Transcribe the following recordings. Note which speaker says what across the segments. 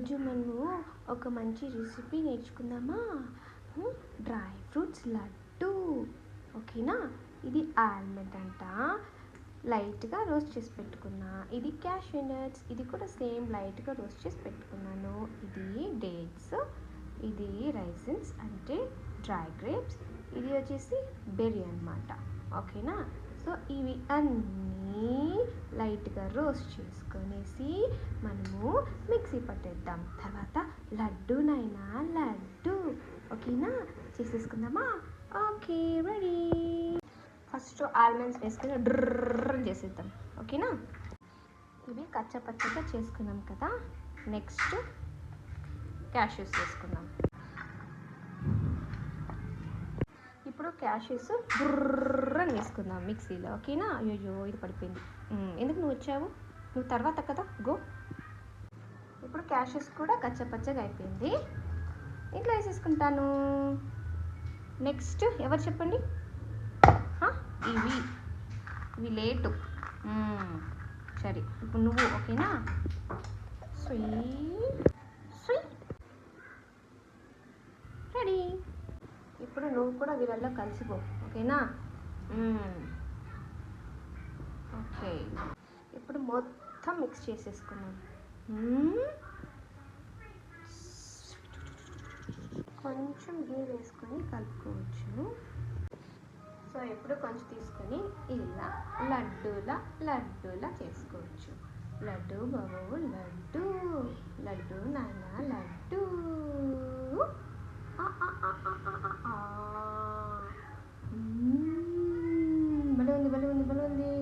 Speaker 1: ఈరోజు మనము ఒక మంచి రెసిపీ నేర్చుకుందామా? Dry fruits laddu. ఓకేనా? ఇది ఆల్మండ్ అంట, లైట్గా రోస్ట్ చేసి పెట్టుకున్నా. ఇది క్యాష్యూ నట్స్, ఇది కూడా సేమ్ లైట్గా రోస్ట్ చేసి పెట్టుకున్నాను. ఇది డేట్స్, ఇది రైసిన్స్ అంటే డ్రై గ్రేప్స్, ఇది వచ్చేసి బెర్రీ అన్నమాట. ఓకేనా? సో ఇవి అన్నీ లైట్గా రోస్ట్ చేసుకొనేసి మనము మిక్సీ పట్టేద్దాం. తర్వాత లడ్డూనైనా లడ్డు. ఓకేనా? చేసేసుకుందామా? Okay, ready. ఫస్ట్ ఆల్మండ్స్ వేసుకుని డ్రర్ చేసేద్దాం. ఓకేనా? ఇవి కచ్చపచ్చగా చేసుకున్నాం కదా. నెక్స్ట్ క్యాష్యూస్ వేసుకుందాం. ఇప్పుడు క్యాష్యూస్ బుర్రని వేసుకుందాం మిక్సీలో. ఓకేనా? అయ్యో ఇది పడిపోయింది. ఎందుకు నువ్వు వచ్చావు? నువ్వు తర్వాత కదా, గో. ఇప్పుడు క్యాష్యూస్ కూడా కచ్చపచ్చగా అయిపోయింది. ఇంట్లో వేసేసుకుంటాను. నెక్స్ట్ ఎవరు చెప్పండి? ఇవి లేటు. సరే, ఇప్పుడు నువ్వు. ఓకేనా? Sweet ready. ఇప్పుడు నువ్వు కూడా వీళ్ళల్లో కలిసిపో. ఓకేనా? ఓకే, ఇప్పుడు మొత్తం మిక్స్ చేసేసుకున్నాం. కొంచెం గీ వేసుకొని కలుపుకోవచ్చు. సో ఇప్పుడు కొంచెం తీసుకొని ఇలా లడ్డూలా చేసుకోవచ్చు. లడ్డు బాబు లడ్డు, లడ్డు నాన్న లడ్డు. భలే ఉంది.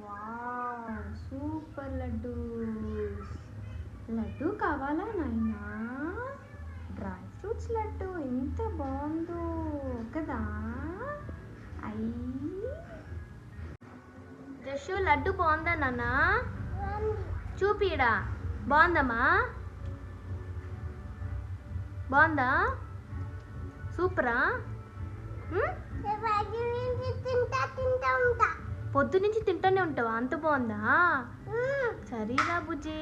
Speaker 1: Wow, super laddu. లడ్డు కావాలా నాయనా? డ్రై ఫ్రూట్స్ లడ్డు ఎంత బాగుందో కదా. జషు, లడ్డు బాగుందా నాన్న? చూపిడా. బాగుందమ్మా? బాగుందా? సూపరా? పొద్దు నుంచి తింటూనే ఉంటావా? అంత బాగుందా? సరేరా బుజ్జి.